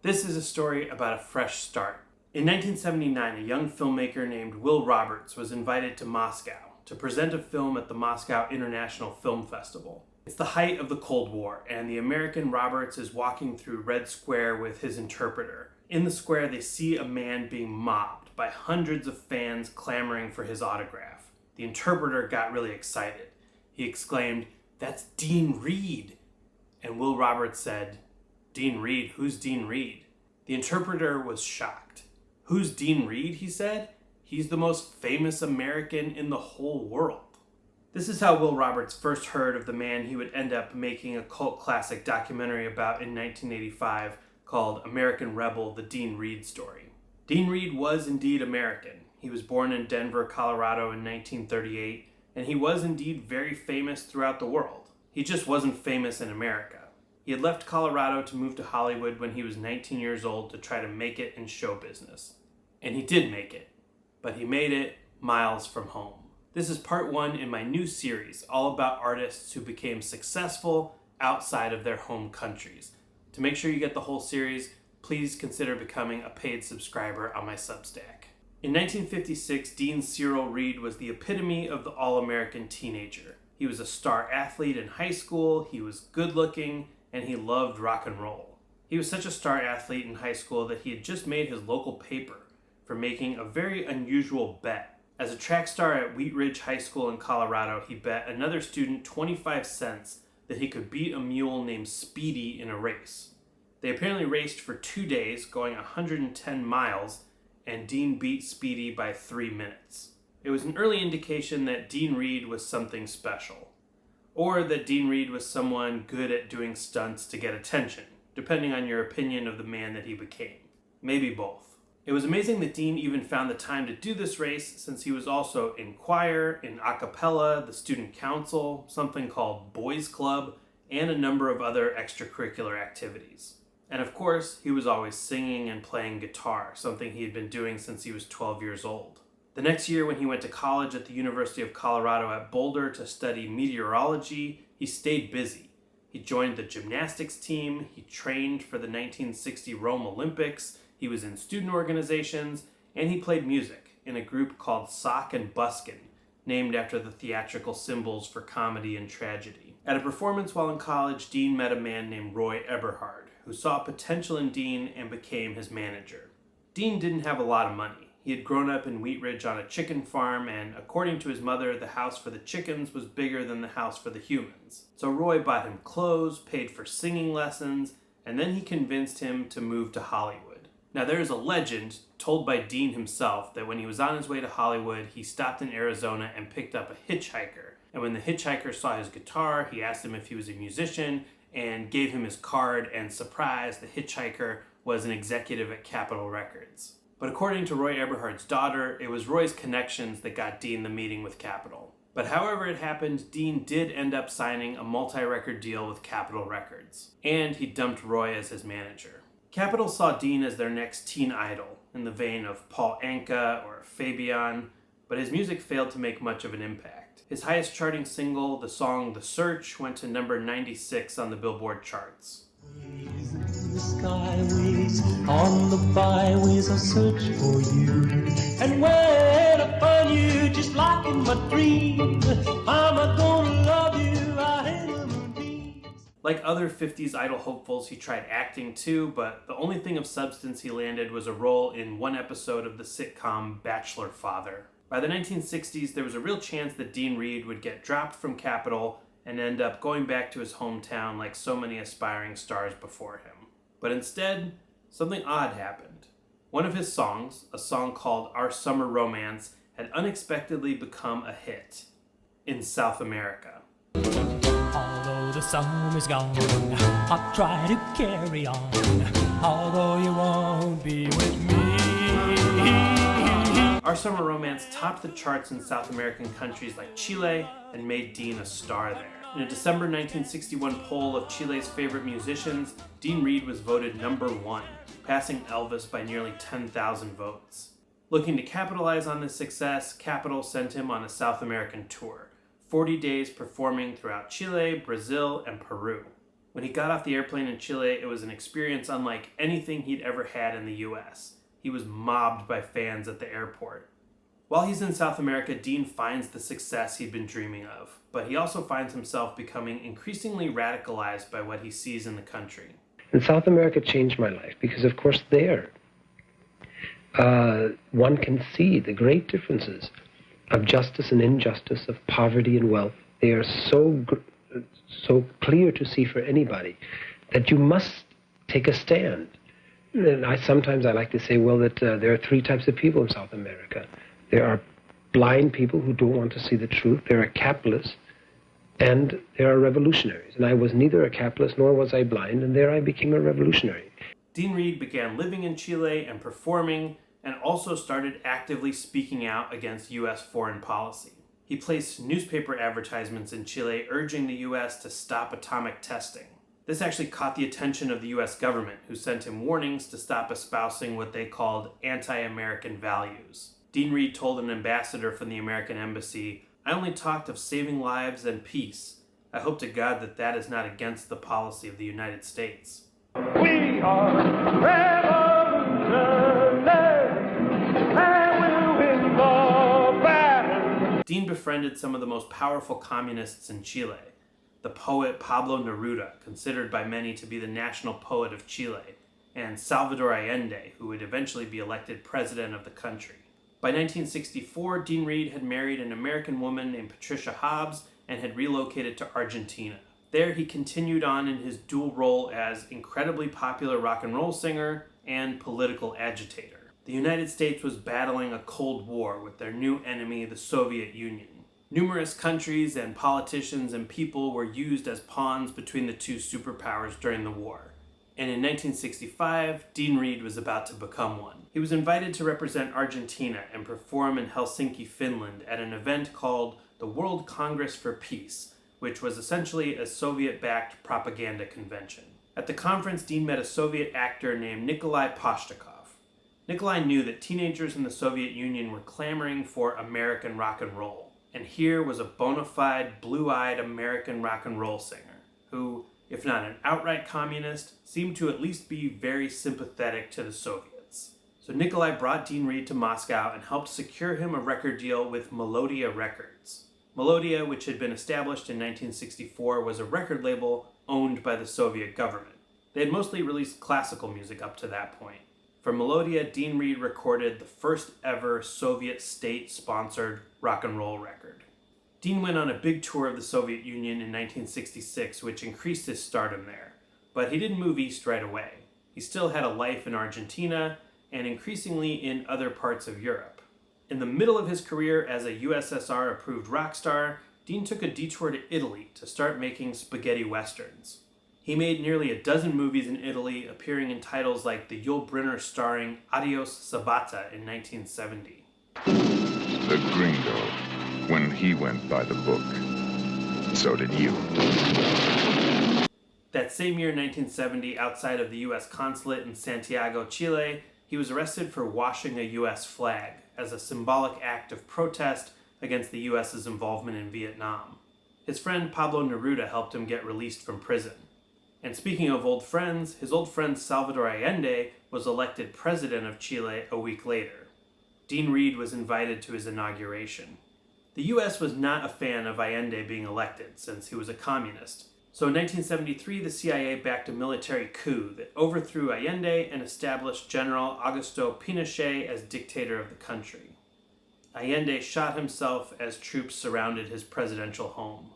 This is a story about a fresh start. In 1979, a young filmmaker named Will Roberts was invited to Moscow to present a film at the Moscow International Film Festival. It's the height of the Cold War, and the American Roberts is walking through Red Square with his interpreter. In the square, they see a man being mobbed by hundreds of fans clamoring for his autograph. The interpreter got really excited. He exclaimed, "That's Dean Reed." And Will Roberts said, "Dean Reed? Who's Dean Reed?" The interpreter was shocked. "Who's Dean Reed?" he said. "He's the most famous American in the whole world." This is how Will Roberts first heard of the man he would end up making a cult classic documentary about in 1985 called American Rebel: The Dean Reed Story. Dean Reed was indeed American. He was born in Denver, Colorado in 1938, and he was indeed very famous throughout the world. He just wasn't famous in America. He had left Colorado to move to Hollywood when he was 19 years old to try to make it in show business. And he did make it, but he made it miles from home. This is part one in my new series, all about artists who became successful outside of their home countries. To make sure you get the whole series, please consider becoming a paid subscriber on my Substack. In 1956, Dean Cyril Reed was the epitome of the all-American teenager. He was a star athlete in high school, he was good-looking, and he loved rock and roll. He was such a star athlete in high school that he had just made his local paper for making a very unusual bet. As a track star at Wheat Ridge High School in Colorado, he bet another student 25 cents that he could beat a mule named Speedy in a race. They apparently raced for 2 days, going 110 miles, and Dean beat Speedy by 3 minutes. It was an early indication that Dean Reed was something special, or that Dean Reed was someone good at doing stunts to get attention, depending on your opinion of the man that he became. Maybe both. It was amazing that Dean even found the time to do this race, since he was also in choir, in a cappella, the student council, something called Boys Club, and a number of other extracurricular activities. And of course, he was always singing and playing guitar, something he had been doing since he was 12 years old. The next year, when he went to college at the University of Colorado at Boulder to study meteorology, he stayed busy. He joined the gymnastics team, he trained for the 1960 Rome Olympics, he was in student organizations, and he played music in a group called Sock and Buskin, named after the theatrical symbols for comedy and tragedy. At a performance while in college, Dean met a man named Roy Eberhard, who saw potential in Dean and became his manager. Dean didn't have a lot of money. He had grown up in Wheat Ridge on a chicken farm, and according to his mother, the house for the chickens was bigger than the house for the humans. So Roy bought him clothes, paid for singing lessons, and then he convinced him to move to Hollywood. Now there is a legend, told by Dean himself, that when he was on his way to Hollywood, he stopped in Arizona and picked up a hitchhiker. And when the hitchhiker saw his guitar, he asked him if he was a musician and gave him his card, and surprise, the hitchhiker was an executive at Capitol Records. But according to Roy Eberhard's daughter, it was Roy's connections that got Dean the meeting with Capitol. But however it happened, Dean did end up signing a multi-record deal with Capitol Records, and he dumped Roy as his manager. Capitol saw Dean as their next teen idol, in the vein of Paul Anka or Fabian, but his music failed to make much of an impact. His highest charting single, the song The Search, went to number 96 on the Billboard charts. The skyways, on the byways, I search for you. And when I find you, just like in my dreams, I'm gonna love you out in the moonbeams. Like other 50s Idol hopefuls, he tried acting too, but the only thing of substance he landed was a role in one episode of the sitcom Bachelor Father. By the 1960s, there was a real chance that Dean Reed would get dropped from Capitol and end up going back to his hometown like so many aspiring stars before him. But instead, something odd happened. One of his songs, a song called Our Summer Romance, had unexpectedly become a hit in South America. Although the summer's gone, I'll try to carry on, although you won't be with me. Our Summer Romance topped the charts in South American countries like Chile and made Dean a star there. In a December 1961 poll of Chile's favorite musicians, Dean Reed was voted number 1, passing Elvis by nearly 10,000 votes. Looking to capitalize on this success, Capitol sent him on a South American tour, 40 days performing throughout Chile, Brazil, and Peru. When he got off the airplane in Chile, it was an experience unlike anything he'd ever had in the US. He was mobbed by fans at the airport. While he's in South America, Dean finds the success he'd been dreaming of, but he also finds himself becoming increasingly radicalized by what he sees in the country. And South America changed my life because, of course, there one can see the great differences of justice and injustice, of poverty and wealth. They are so clear to see for anybody that you must take a stand. And sometimes I like to say, well, that there are three types of people in South America. There are blind people who don't want to see the truth. There are capitalists, and there are revolutionaries. And I was neither a capitalist nor was I blind, and there I became a revolutionary. Dean Reed began living in Chile and performing, and also started actively speaking out against U.S. foreign policy. He placed newspaper advertisements in Chile urging the U.S. to stop atomic testing. This actually caught the attention of the U.S. government, who sent him warnings to stop espousing what they called anti-American values. Dean Reed told an ambassador from the American embassy, "I only talked of saving lives and peace. I hope to God that that is not against the policy of the United States." We are revolutionaries, and we'll win the battle. Dean befriended some of the most powerful communists in Chile. The poet Pablo Neruda, considered by many to be the national poet of Chile, and Salvador Allende, who would eventually be elected president of the country. By 1964, Dean Reed had married an American woman named Patricia Hobbs and had relocated to Argentina. There he continued on in his dual role as incredibly popular rock and roll singer and political agitator. The United States was battling a Cold War with their new enemy, the Soviet Union. Numerous countries and politicians and people were used as pawns between the two superpowers during the war. And in 1965, Dean Reed was about to become one. He was invited to represent Argentina and perform in Helsinki, Finland at an event called the World Congress for Peace, which was essentially a Soviet-backed propaganda convention. At the conference, Dean met a Soviet actor named Nikolai Postakov. Nikolai knew that teenagers in the Soviet Union were clamoring for American rock and roll. And here was a bona fide, blue-eyed American rock and roll singer who, if not an outright communist, seemed to at least be very sympathetic to the Soviets. So Nikolai brought Dean Reed to Moscow and helped secure him a record deal with Melodia Records. Melodia, which had been established in 1964, was a record label owned by the Soviet government. They had mostly released classical music up to that point. For Melodia, Dean Reed recorded the first ever Soviet state-sponsored rock and roll record. Dean went on a big tour of the Soviet Union in 1966, which increased his stardom there. But he didn't move east right away. He still had a life in Argentina and increasingly in other parts of Europe. In the middle of his career as a USSR-approved rock star, Dean took a detour to Italy to start making spaghetti westerns. He made nearly a dozen movies in Italy, appearing in titles like the Yul Brynner starring Adios Sabata in 1970. The gringo, when he went by the book, so did you. That same year, 1970, outside of the U.S. consulate in Santiago, Chile, he was arrested for washing a U.S. flag as a symbolic act of protest against the U.S.'s involvement in Vietnam. His friend Pablo Neruda helped him get released from prison. And speaking of old friends, his old friend Salvador Allende was elected president of Chile a week later. Dean Reed was invited to his inauguration. The U.S. was not a fan of Allende being elected, since he was a communist. So in 1973, the CIA backed a military coup that overthrew Allende and established General Augusto Pinochet as dictator of the country. Allende shot himself as troops surrounded his presidential home.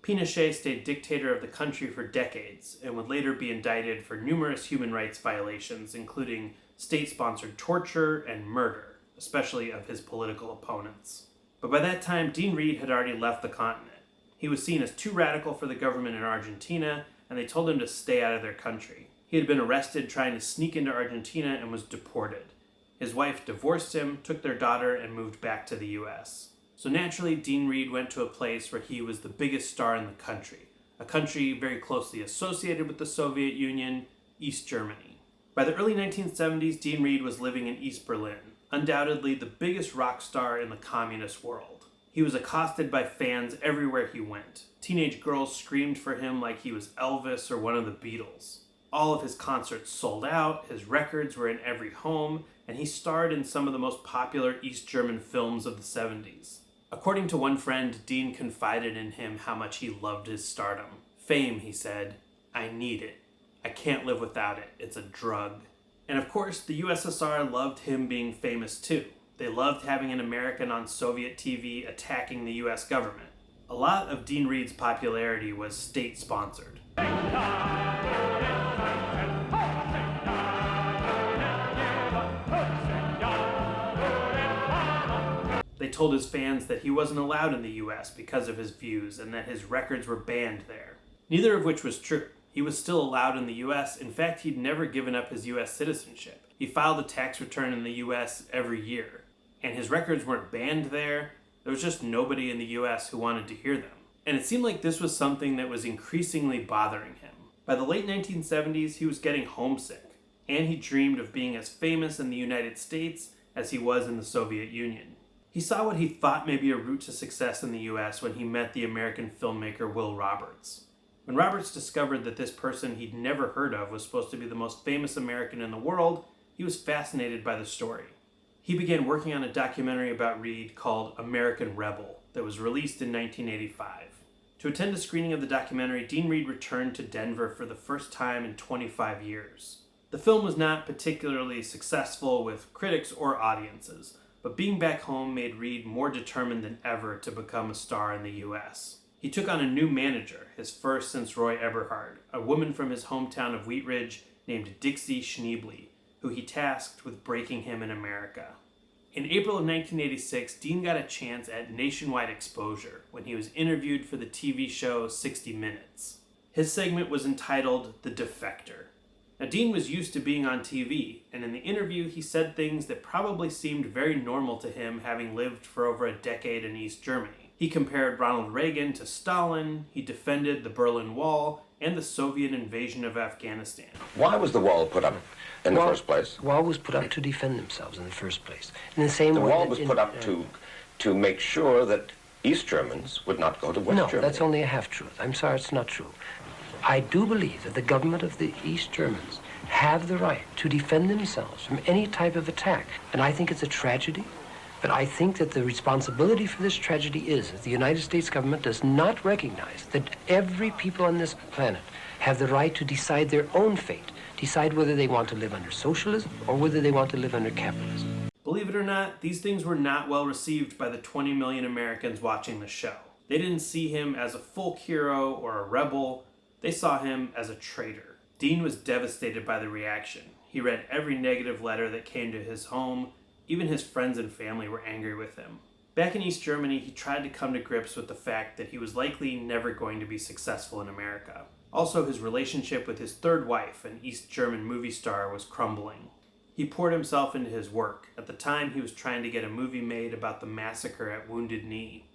Pinochet stayed dictator of the country for decades and would later be indicted for numerous human rights violations, including state-sponsored torture and murder, especially of his political opponents. But by that time, Dean Reed had already left the continent. He was seen as too radical for the government in Argentina, and they told him to stay out of their country. He had been arrested trying to sneak into Argentina and was deported. His wife divorced him, took their daughter, and moved back to the U.S. So naturally, Dean Reed went to a place where he was the biggest star in the country, a country very closely associated with the Soviet Union, East Germany. By the early 1970s, Dean Reed was living in East Berlin, undoubtedly the biggest rock star in the communist world. He was accosted by fans everywhere he went. Teenage girls screamed for him like he was Elvis or one of the Beatles. All of his concerts sold out, his records were in every home, and he starred in some of the most popular East German films of the 70s. According to one friend, Dean confided in him how much he loved his stardom. Fame, he said, I need it. I can't live without it. It's a drug. And of course, the USSR loved him being famous too. They loved having an American on Soviet TV attacking the US government. A lot of Dean Reed's popularity was state-sponsored. They told his fans that he wasn't allowed in the US because of his views and that his records were banned there. Neither of which was true. He was still allowed in the US. In fact, he'd never given up his US citizenship. He filed a tax return in the US every year. And his records weren't banned there. There was just nobody in the US who wanted to hear them. And it seemed like this was something that was increasingly bothering him. By the late 1970s, he was getting homesick. And he dreamed of being as famous in the United States as he was in the Soviet Union. He saw what he thought may be a route to success in the US when he met the American filmmaker Will Roberts. When Roberts discovered that this person he'd never heard of was supposed to be the most famous American in the world, he was fascinated by the story. He began working on a documentary about Reed called American Rebel that was released in 1985. To attend a screening of the documentary, Dean Reed returned to Denver for the first time in 25 years. The film was not particularly successful with critics or audiences, but being back home made Reed more determined than ever to become a star in the US. He took on a new manager, his first since Roy Eberhard, a woman from his hometown of Wheat Ridge named Dixie Schneebly, who he tasked with breaking him in America. In April of 1986, Dean got a chance at nationwide exposure when he was interviewed for the TV show 60 Minutes. His segment was entitled The Defector. Now, Dean was used to being on TV, and in the interview he said things that probably seemed very normal to him having lived for over a decade in East Germany. He compared Ronald Reagan to Stalin, he defended the Berlin Wall, and the Soviet invasion of Afghanistan. Why was the wall put up in the first place? The wall was put up to defend themselves in the first place. In the same The way wall that was put up to make sure that East Germans would not go to West Germany. No, that's only a half-truth. I'm sorry, it's not true. I do believe that the government of the East Germans have the right to defend themselves from any type of attack. And I think it's a tragedy, but I think that the responsibility for this tragedy is that the United States government does not recognize that every people on this planet have the right to decide their own fate, decide whether they want to live under socialism or whether they want to live under capitalism. Believe it or not, these things were not well received by the 20 million Americans watching the show. They didn't see him as a folk hero or a rebel. They saw him as a traitor. Dean was devastated by the reaction. He read every negative letter that came to his home. Even his friends and family were angry with him. Back in East Germany, he tried to come to grips with the fact that he was likely never going to be successful in America. Also, his relationship with his third wife, an East German movie star, was crumbling. He poured himself into his work. At the time, he was trying to get a movie made about the massacre at Wounded Knee.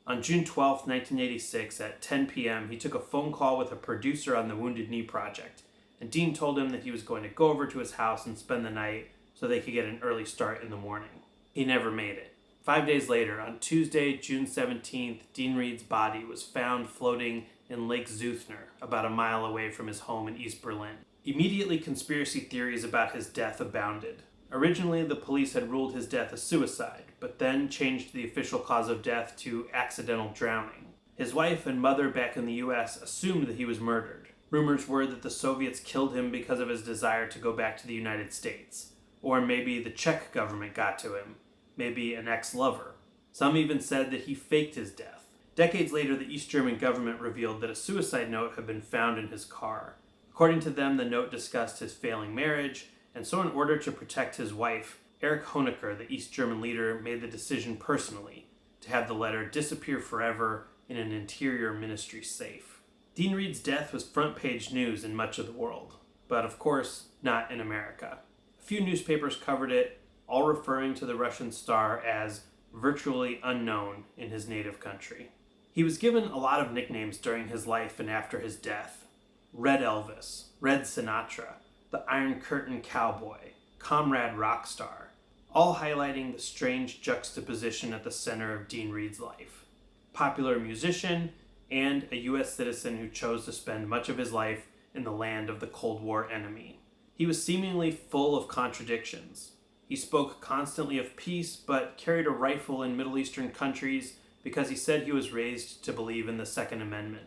On June 12, 1986, at 10 p.m., he took a phone call with a producer on the Wounded Knee project, and Dean told him that he was going to go over to his house and spend the night so they could get an early start in the morning. He never made it. 5 days later, on Tuesday, June 17th, Dean Reed's body was found floating in Lake Zuthner, about a mile away from his home in East Berlin. Immediately, conspiracy theories about his death abounded. Originally, the police had ruled his death a suicide, but then changed the official cause of death to accidental drowning. His wife and mother back in the US assumed that he was murdered. Rumors were that the Soviets killed him because of his desire to go back to the United States. Or maybe the Czech government got to him. Maybe an ex-lover. Some even said that he faked his death. Decades later, the East German government revealed that a suicide note had been found in his car. According to them, the note discussed his failing marriage, and so in order to protect his wife, Erich Honecker, the East German leader, made the decision personally to have the letter disappear forever in an interior ministry safe. Dean Reed's death was front-page news in much of the world, but of course, not in America. A few newspapers covered it, all referring to the Russian star as virtually unknown in his native country. He was given a lot of nicknames during his life and after his death. Red Elvis, Red Sinatra, the Iron Curtain Cowboy, Comrade Rockstar. all highlighting the strange juxtaposition at the center of Dean Reed's life. Popular musician and a U.S. citizen who chose to spend much of his life in the land of the Cold War enemy. He was seemingly full of contradictions. He spoke constantly of peace, but carried a rifle in Middle Eastern countries because he said he was raised to believe in the Second Amendment.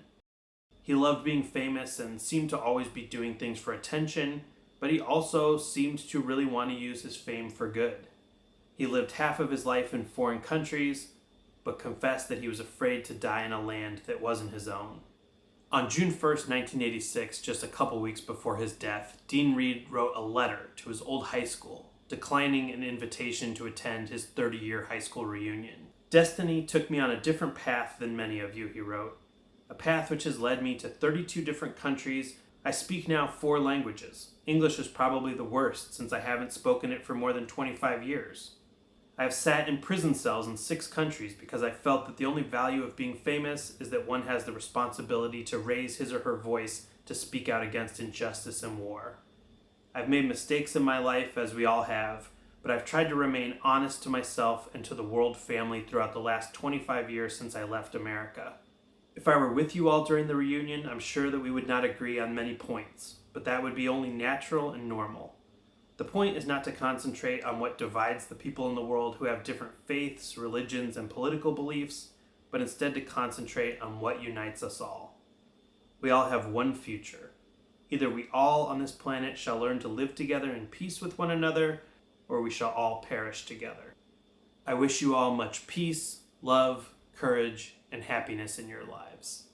He loved being famous and seemed to always be doing things for attention, but he also seemed to really want to use his fame for good. He lived half of his life in foreign countries, but confessed that he was afraid to die in a land that wasn't his own. On June 1st, 1986, just a couple weeks before his death, Dean Reed wrote a letter to his old high school, declining an invitation to attend his 30-year high school reunion. "Destiny took me on a different path than many of you," he wrote. "A path which has led me to 32 different countries. I speak now 4 languages. English is probably the worst, since I haven't spoken it for more than 25 years. I have sat in prison cells in 6 countries because I felt that the only value of being famous is that one has the responsibility to raise his or her voice to speak out against injustice and war. I've made mistakes in my life, as we all have, but I've tried to remain honest to myself and to the world family throughout the last 25 years since I left America. If I were with you all during the reunion, I'm sure that we would not agree on many points, but that would be only natural and normal. The point is not to concentrate on what divides the people in the world who have different faiths, religions, and political beliefs, but instead to concentrate on what unites us all. We all have one future. Either we all on this planet shall learn to live together in peace with one another, or we shall all perish together. I wish you all much peace, love, courage, and happiness in your lives."